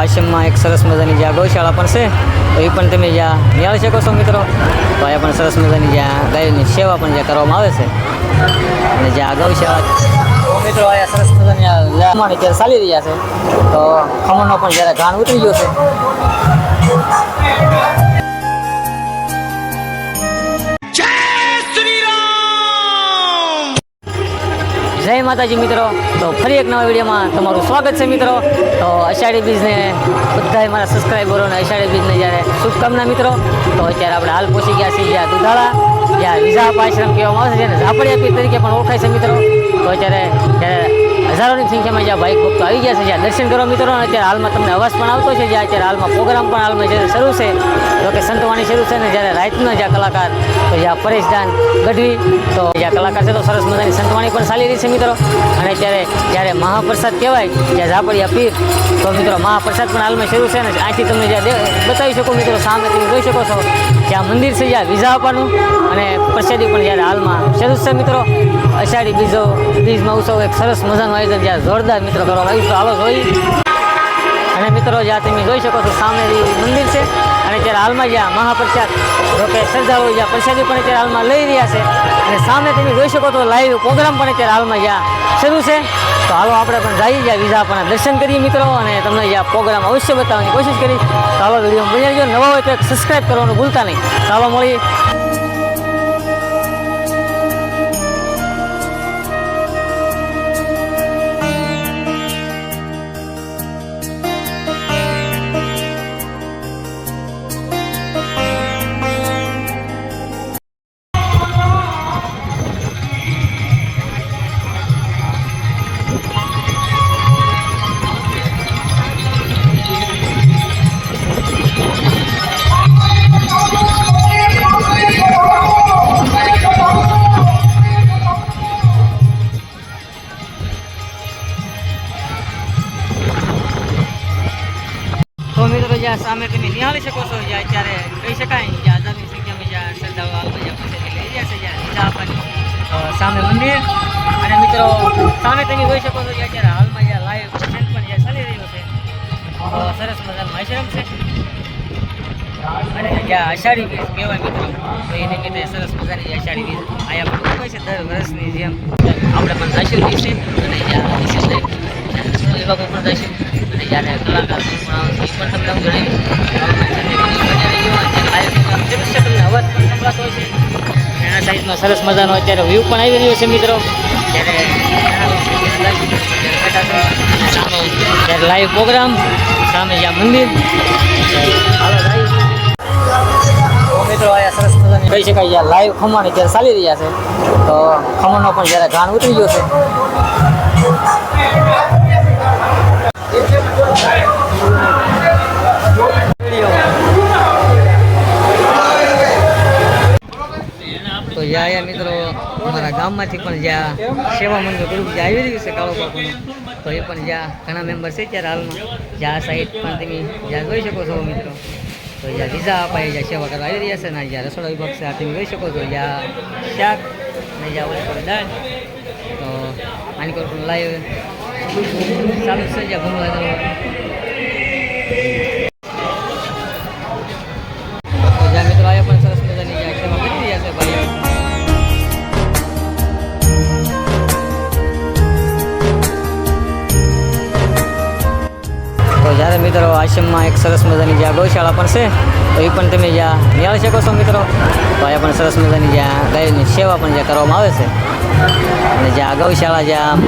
આશ્રમમાં એક સરસ મજાની જ્યાં ગૌશાળા પણ છે તો એ પણ તમે જ્યાં નિહાળી શકો છો મિત્રો. તો અહીંયા પણ સરસ મજાની જ્યાં ગાયોની સેવા પણ જ્યાં કરવામાં આવે છે અને જ્યાં ગૌશાળા મિત્રો અહીંયા સરસ મજાની અત્યારે ચાલી રહ્યા છે. તો ખમણનો પણ જ્યારે ઘાણ ઉતરી ગયો છે. જય માતાજી મિત્રો. તો ફરી એક નવા વિડીયોમાં તમારું સ્વાગત છે મિત્રો. તો અષાઢી બીજને બધા મારા સબસ્ક્રાઈબરોને અષાઢી બીજને જ્યારે શુભકામના મિત્રો. તો અત્યારે આપણે હાલ પહોંચી ગયા છીએ જ્યાં દુધાળા, જ્યાં વિઝાપ આશ્રમ કહેવામાં આવે છે, જેને ઝાપડિયા પીર તરીકે પણ ઓળખાય છે મિત્રો. તો અત્યારે હજારોની સંખ્યામાં જ્યાં ભાઈ ભક્તો આવી ગયા છે, જ્યાં દર્શન કરવા મિત્રો. અને અત્યારે હાલમાં તમને અવાજ પણ આવતો છે, જ્યાં અત્યારે હાલમાં પ્રોગ્રામ પણ હાલમાં જ્યારે શરૂ છે, તો કે સંતવાણી શરૂ છે. ને જ્યારે રાતના જ્યાં કલાકાર તો જ્યાં પરેશદાન ગઢવી તો જ્યાં કલાકાર છે, તો સરસ મજાની સંતવાણી પણ ચાલી રહી છે મિત્રો. અને અત્યારે જ્યારે મહાપ્રસાદ કહેવાય જ્યાં ઝાપડિયા પીર, તો મિત્રો મહાપ્રસાદ પણ હાલમાં શરૂ છે. ને અહીંથી તમને જ્યાં બતાવી શકો મિત્રો, સામે તમે જોઈ શકો છો જ્યાં મંદિર છે, જ્યાં વિઝા આપવાનું અને પ્રસાદી પણ જ્યારે હાલમાં શરૂ છે મિત્રો. અષાઢી બીજ મહોત્સવ એક સરસ મજાનું આયોજન જ્યાં જોરદાર મિત્રો કરવામાં આવ્યું. તો હાલો જોઈ. અને મિત્રો જ્યાં તમે જોઈ શકો છો સામે મંદિર છે. અને અત્યારે હાલમાં જ્યાં મહાપ્રસાદ કે શ્રદ્ધાળુઓ જ્યાં પ્રસાદી પણ અત્યારે હાલમાં લઈ રહ્યા છે. અને સામે તમે જોઈ શકો તો લાઈવ પ્રોગ્રામ પણ અત્યારે હાલમાં જ્યાં શરૂ છે. તો હાલો આપણે પણ જઈએ જ્યાં વિઝા આપવાના દર્શન કરીએ મિત્રો. અને તમને જ્યાં પ્રોગ્રામ અવશ્ય બતાવવાની કોશિશ કરી. તો હાલો વિડીયો બની જો નવા હોય તો એક સબસ્ક્રાઈબ કરવાનું ભૂલતા નહીં. ચાલો મળીએ. તો મિત્રો જ્યાં સામે તમે નિહાળી શકો છો, જ્યાં અત્યારે કહી શકાય જ્યાં હજારની સંખ્યામાં જ્યાં શ્રદ્ધાળુઓ હાલમાં જ્યાં પ્રસાદી લઈ રહ્યા છે, જ્યાં વિઝા આપવાની સામે મંદિર. અને મિત્રો સામે તમે જોઈ શકો છો કે અત્યારે હાલમાં જ્યાં લાઈવ પ્રસંગ પણ જ્યાં ચાલી રહ્યો છે, સરસ મજાનું આશ્રમ છે. અને જ્યાં અષાઢી બીજ કહેવાય મિત્રો, તો એ નિમિત્તે સરસ મજાની અષાઢી બીજ અહીંયા પણ ઉભા છે દર વર્ષની જેમ. આપણે પણ દર્શન છે અને જ્યાં વિભાગો પણ દર્શન અને જ્યારે કલાકાર પણ આવે છે એ પણ તમને હું જણાવીશ. તમને અવાજ પણ સંભળાતો હોય છે. એના સાઈડમાં સરસ મજાનો અત્યારે વ્યૂ પણ આવી રહ્યો છે મિત્રો. ત્યારે લાઈવ પ્રોગ્રામ સામે જ્યાં મંદિર. મિત્રો અહીંયા સરસ મજાની કહી શકાય જ્યાં લાઈવ ખમણ જ્યારે ચાલી રહ્યા છે. તો ખમણનો પણ જ્યારે ઘાણ ઉતરી ગયો છે. તો જ્યાં મિત્રો અમારા ગામમાંથી પણ જ્યાં સેવા મંડળ ગ્રુપ જ્યાં આવી રહ્યું છે કાળો બાપુનું, તો એ પણ જ્યાં ઘણા મેમ્બર છે ત્યારે હાલમાં જ્યાં સાઈડ પણ તમે જ્યાં જોઈ શકો છો મિત્રો. તો જ્યાં વિઝા અપાય જ્યાં સેવા કરવા આવી રહ્યા છે ને જ્યાં રસોડા વિભાગ છે આ તમે જોઈ શકો છો જ્યાં શાક અને જ્યાં ઓછી દાળ. તો આની કોઈ પણ લાઈવ ચાલુ છે જ્યાં ભૂમલા જ્યાં મિત્રો આવ્યા પણ સરસ મજાની જ્યાં સેવા કરી રહ્યા છે ભાઈ. તો જ્યારે મિત્રો આશ્રમમાં એક સરસ મજાની જ્યાં ગૌશાળા પણ છે, તો એ પણ તમે જ્યાં નિહાળી શકો છો મિત્રો. તો અહીંયા પણ સરસ મજાની જ્યાં ગાયોની સેવા પણ જ્યાં કરવામાં આવે છે અને જ્યાં ગૌશાળા જ્યાં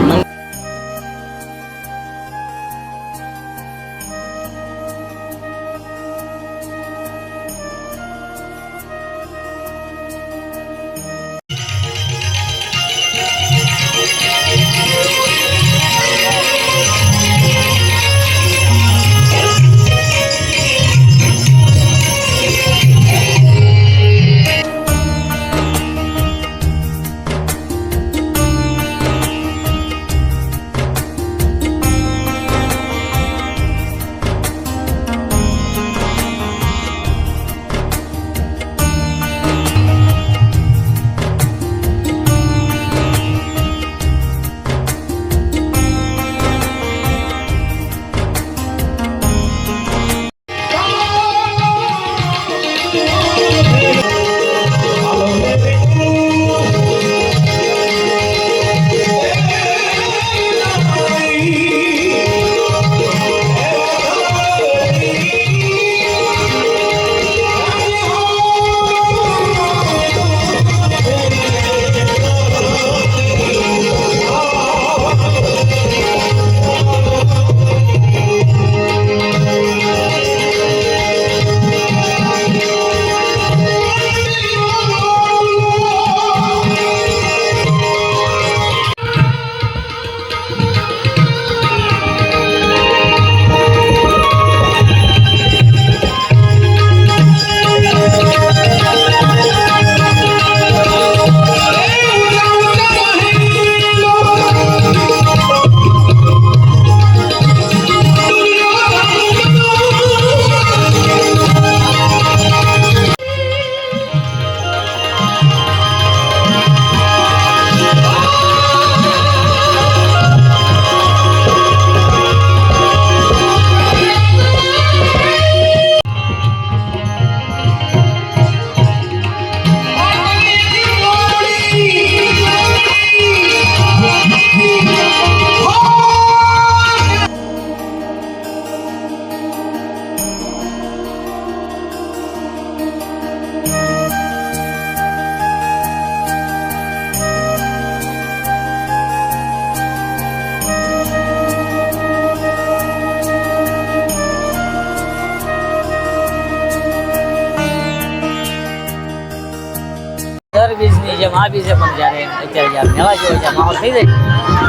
દર બીજની જેમ આ બીજે પણ જ્યારે અત્યારે જ્યારે મેળા જેવો જ્યારે માહોલ થઈ જાય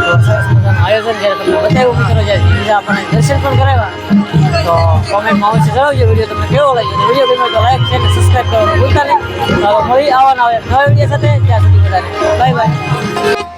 તો સરસ મજાનું આયોજન જ્યારે તમને બતાવ્યું મિત્રો, જ્યારે બીજા આપણને દર્શન પણ કરાવ્યા તો કોમેન્ટમાં અવશ્ય જણાવજો વિડીયો તમને કેવો લાગ્યો. તો વિડીયો ગમ્યો તો લાઈક શેર અને સબસ્ક્રાઈબ કરવાનું ભૂલતા નહીં. તો મળી આવવાના નવા વિડીયો સાથે, ત્યાં સુધી બધાને બાય બાય.